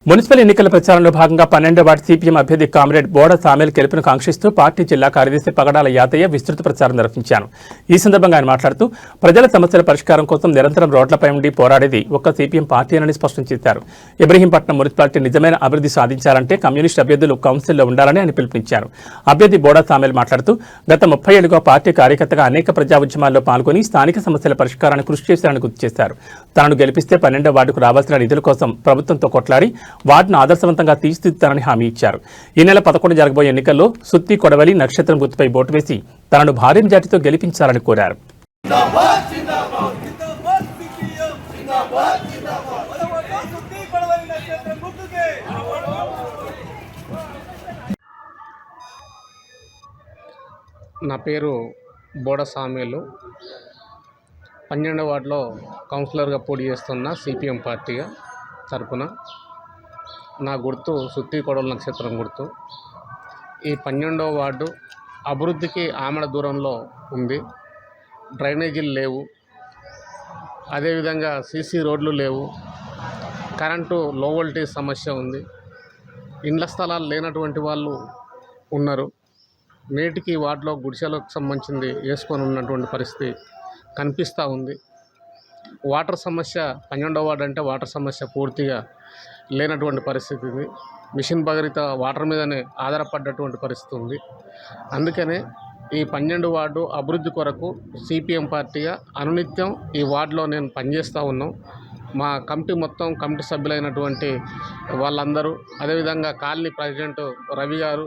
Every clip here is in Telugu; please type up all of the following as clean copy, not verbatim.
మున్సిపల్ ఎన్నికల ప్రచారంలో భాగంగా 12వ వార్డు సిపిఎం అభ్యర్థి కామ్రేడ్ బోడ సామేల్ గెలుపును కాంక్షిస్తూ పార్టీ జిల్లా కార్యదర్శి పగడాల యాదయ్య విస్తృత ప్రచారం నిర్వహించారు. ఈ సందర్భంగా ఆయన మాట్లాడుతూ ప్రజల సమస్యల పరిష్కారం కోసం నిరంతరం రోడ్లపై ఉండి పోరాడేది ఒక్క సిపిఎం పార్టీనని స్పష్టం చేశారు. ఇబ్రహీంపట్నం మున్సిపాలిటీ నిజమైన అభివృద్ధి సాధించాలంటే కమ్యూనిస్ట్ అభ్యర్థులు కౌన్సిల్లో ఉండాలని ఆయన పిలుపునిచ్చారు. అభ్యర్థి బోడ సామేల్ మాట్లాడుతూ గత 30 ఏళ్లుగా పార్టీ కార్యకర్తగా అనేక ప్రజా ఉద్యమాల్లో పాల్గొని స్థానిక సమస్యల పరిష్కారానికి కృషి చేశారని గుర్తు చేశారు. తనను గెలిపిస్తే 12వ వార్డుకు రావాల్సిన నిధుల కోసం ప్రభుత్వంతో కొట్లాడి వార్డును ఆదర్శవంతంగా తీర్చిదిద్దుతారని హామీ ఇచ్చారు. ఈ నెల 11 జరగబోయే ఎన్నికల్లో సుత్తి కొడవలి నక్షత్రం గుర్తుపై ఓటు వేసి తనను భారీ మెజార్టీతో గెలిపించాలని కోరారు. నా పేరు బోడ సామేలు. 12వ వార్డులో కౌన్సిలర్గా పోటీ చేస్తున్న సిపిఎం పార్టీగా తరపున నా గుర్తు సుత్తి కొడవలి నక్షత్రం గుర్తు. ఈ 12వ వార్డు అభివృద్ధికి ఆమడ దూరంలో ఉంది. డ్రైనేజీలు లేవు, అదేవిధంగా సీసీ రోడ్లు లేవు, కరెంటు లో వోల్టేజ్ సమస్య ఉంది, ఇండ్ల స్థలాలు లేనటువంటి వాళ్ళు ఉన్నారు. నేటికి వాటిలో గుడిసెలకు సంబంధించింది వేసుకొని ఉన్నటువంటి పరిస్థితి కనిపిస్తూ ఉంది. వాటర్ సమస్య 12వ వార్డు అంటే వాటర్ సమస్య పూర్తిగా లేనటువంటి పరిస్థితి ఉంది. మిషన్ భగీరథ వాటర్ మీదనే ఆధారపడ్డటువంటి పరిస్థితి ఉంది. అందుకనే ఈ 12వ వార్డు అభివృద్ధి కొరకు సిపిఎం పార్టీగా అనునిత్యం ఈ వార్డులో నేను పనిచేస్తూ ఉన్నాం. మా కమిటీ మొత్తం కమిటీ సభ్యులైనటువంటి వాళ్ళందరూ, అదేవిధంగా కాలనీ ప్రెసిడెంట్ రవి గారు,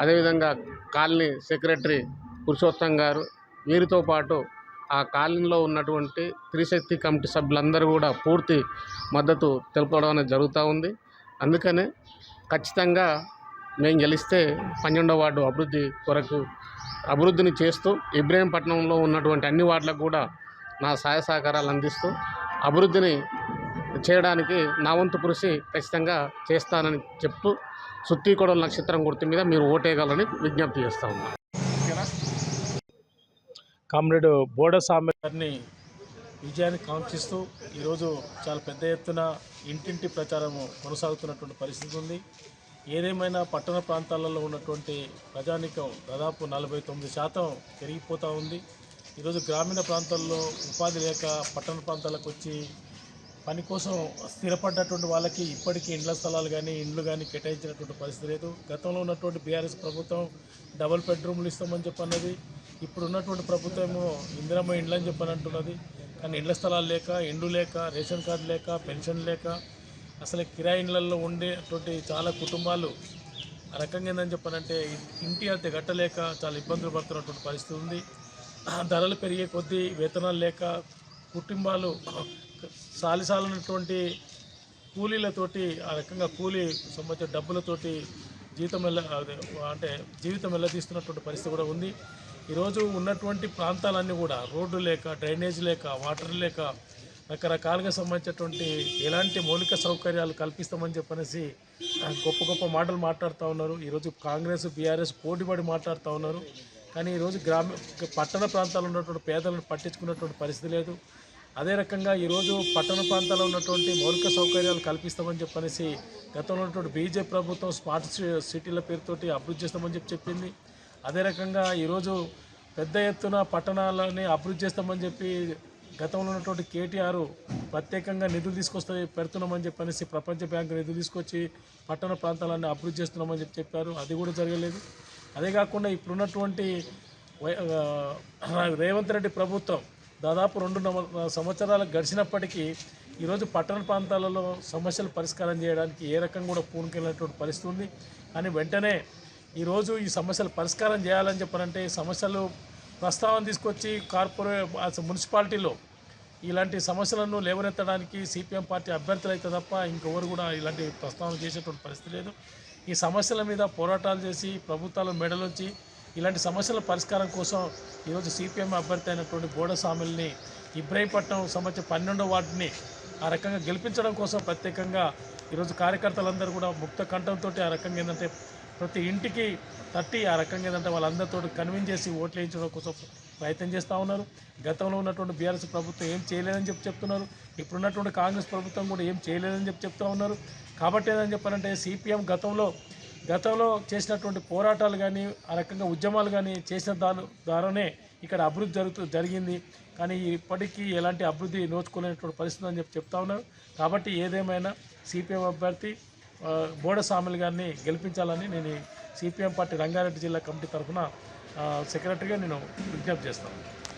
అదేవిధంగా కాలనీ సెక్రటరీ పురుషోత్తం గారు, వీరితో పాటు ఆ కాలనీలో ఉన్నటువంటి త్రిశక్తి కమిటీ సభ్యులందరూ కూడా పూర్తి మద్దతు తెలుపడం అనేది జరుగుతూ ఉంది. అందుకనే ఖచ్చితంగా మేము గెలిస్తే 12వ వార్డు అభివృద్ధి కొరకు అభివృద్ధిని చేస్తూ ఇబ్రహీంపట్నంలో ఉన్నటువంటి అన్ని వార్డులకు కూడా నా సహాయ సహకారాలు అందిస్తూ అభివృద్ధిని చేయడానికి నా వంతు కృషి ఖచ్చితంగా చేస్తానని చెప్తూ సుత్తి కొడవలి నక్షత్రం గుర్తు మీద మీరు ఓటేయగలని విజ్ఞప్తి చేస్తూ ఉన్నాను. కామ్రేడ్ బోడ సామేల్ గారిని విజయాన్ని కాంక్షిస్తూ ఈరోజు చాలా పెద్ద ఎత్తున ఇంటింటి ప్రచారం కొనసాగుతున్నటువంటి పరిస్థితి ఉంది. ఏదేమైనా పట్టణ ప్రాంతాలలో ఉన్నటువంటి ప్రజానీకం దాదాపు 49% పెరిగిపోతూ ఉంది. ఈరోజు గ్రామీణ ప్రాంతాల్లో ఉపాధి లేక పట్టణ ప్రాంతాలకు వచ్చి పని కోసం స్థిరపడ్డటువంటి వాళ్ళకి ఇప్పటికీ ఇండ్ల స్థలాలు కానీ ఇండ్లు కానీ కేటాయించినటువంటి పరిస్థితి లేదు. గతంలో ఉన్నటువంటి బీఆర్ఎస్ ప్రభుత్వం డబుల్ బెడ్రూమ్లు ఇస్తామని చెప్పన్నది. ఇప్పుడు ఉన్నటువంటి ప్రభుత్వం ఏమో ఇందిరమ్మ ఇండ్లు అని చెప్పని అంటున్నది. కానీ ఇండ్ల స్థలాలు లేక, ఇండ్లు లేక, రేషన్ కార్డు లేక, పెన్షన్ లేక, అసలు కిరాయి ఇండ్లలో ఉండేటువంటి చాలా కుటుంబాలు ఆ రకంగా ఏందని చెప్పనంటే ఇంటి అద్దె గట్టలేక చాలా ఇబ్బందులు పడుతున్నటువంటి పరిస్థితి ఉంది. ధరలు పెరిగే కొద్దీ వేతనాలు లేక కుటుంబాలు సాలిసాలైనటువంటి కూలీలతోటి ఆ రకంగా కూలీ సంబంధించిన డబ్బులతోటి జీవితం వెళ్ళదీస్తున్నటువంటి పరిస్థితి కూడా ఉంది. ఈరోజు ఉన్నటువంటి ప్రాంతాలన్నీ కూడా రోడ్డు లేక, డ్రైనేజ్ లేక, వాటర్ లేక రకరకాలుగా సంబంధించినటువంటి ఎలాంటి మౌలిక సౌకర్యాలు కల్పిస్తామని చెప్పనేసి గొప్ప గొప్ప మాటలు మాట్లాడుతూ ఉన్నారు. ఈరోజు కాంగ్రెస్ బీఆర్ఎస్ పోటీపడి మాట్లాడుతూ ఉన్నారు. కానీ ఈరోజు పట్టణ ప్రాంతాల్లో ఉన్నటువంటి పేదలను పట్టించుకున్నటువంటి పరిస్థితి లేదు. అదే రకంగా ఈరోజు పట్టణ ప్రాంతాల్లో ఉన్నటువంటి మౌలిక సౌకర్యాలు కల్పిస్తామని చెప్పనేసి గతంలో ఉన్నటువంటి బీజేపీ ప్రభుత్వం స్మార్ట్ సిటీల పేరుతోటి అభివృద్ధి చేస్తామని చెప్పింది. అదే రకంగా ఈరోజు పెద్ద ఎత్తున పట్టణాలని అభివృద్ధి చేస్తామని చెప్పి గతంలో ఉన్నటువంటి కేటీఆర్ ప్రత్యేకంగా నిధులు పెడుతున్నామని చెప్పనేసి ప్రపంచ బ్యాంకు నిధులు తీసుకొచ్చి పట్టణ ప్రాంతాలన్నీ అభివృద్ధి చేస్తున్నామని చెప్పారు. అది కూడా జరగలేదు. అదే కాకుండా ఇప్పుడున్నటువంటి రేవంత్ రెడ్డి ప్రభుత్వం దాదాపు 2 సంవత్సరాలు గడిచినప్పటికీ ఈరోజు పట్టణ ప్రాంతాలలో సమస్యలు పరిష్కారం చేయడానికి ఏ రకంగా కూడా పూనుకెళ్ళినటువంటి పరిస్థితి ఉంది. కానీ వెంటనే ఈరోజు ఈ సమస్యలు పరిష్కారం చేయాలని చెప్పారంటే సమస్యలు ప్రస్తావన తీసుకొచ్చి మున్సిపాలిటీలో ఇలాంటి సమస్యలను లేవనెత్తడానికి సిపిఎం పార్టీ అభ్యర్థులు అయితే తప్ప ఇంకెవరు కూడా ఇలాంటి ప్రస్తావన చేసేటువంటి పరిస్థితి లేదు. ఈ సమస్యల మీద పోరాటాలు చేసి ప్రభుత్వాల మెడలోంచి ఇలాంటి సమస్యల పరిష్కారం కోసం ఈరోజు సిపిఎం అభ్యర్థి అయినటువంటి బోడ సామేల్ని ఇబ్రహీంపట్నం సంబంధించిన 12వ వార్డుని ఆ రకంగా గెలిపించడం కోసం ప్రత్యేకంగా ఈరోజు కార్యకర్తలందరూ కూడా ముక్త కంఠంతో ఆ రకంగా ఏంటంటే ప్రతి ఇంటికి తట్టి ఆ రకంగా ఏంటంటే వాళ్ళందరితో కన్విన్స్ చేసి ఓట్లు వేయించడం కోసం ప్రయత్నం చేస్తూ ఉన్నారు. గతంలో ఉన్నటువంటి బీఆర్ఎస్ ప్రభుత్వం ఏం చేయలేదని చెప్తున్నారు. ఇప్పుడున్నటువంటి కాంగ్రెస్ ప్రభుత్వం కూడా ఏం చేయలేదని చెప్తూ ఉన్నారు. కాబట్టి ఏదని చెప్పారంటే సిపిఎం గతంలో చేసినటువంటి పోరాటాలు కానీ ఆ రకంగా ఉద్యమాలు కానీ చేసిన ద్వారానే ఇక్కడ అభివృద్ధి జరిగింది. కానీ ఇప్పటికీ ఎలాంటి అభివృద్ధి నోచుకునేటువంటి పరిస్థితి అని చెప్తా ఉన్నారు. కాబట్టి ఏదేమైనా సిపిఎం అభ్యర్థి బోడ సామిల్ గారిని గెలిపించాలని నేను సిపిఎం పార్టీ రంగారెడ్డి జిల్లా కమిటీ తరఫున సెక్రటరీగా నేను విజ్ఞప్తి చేస్తాను.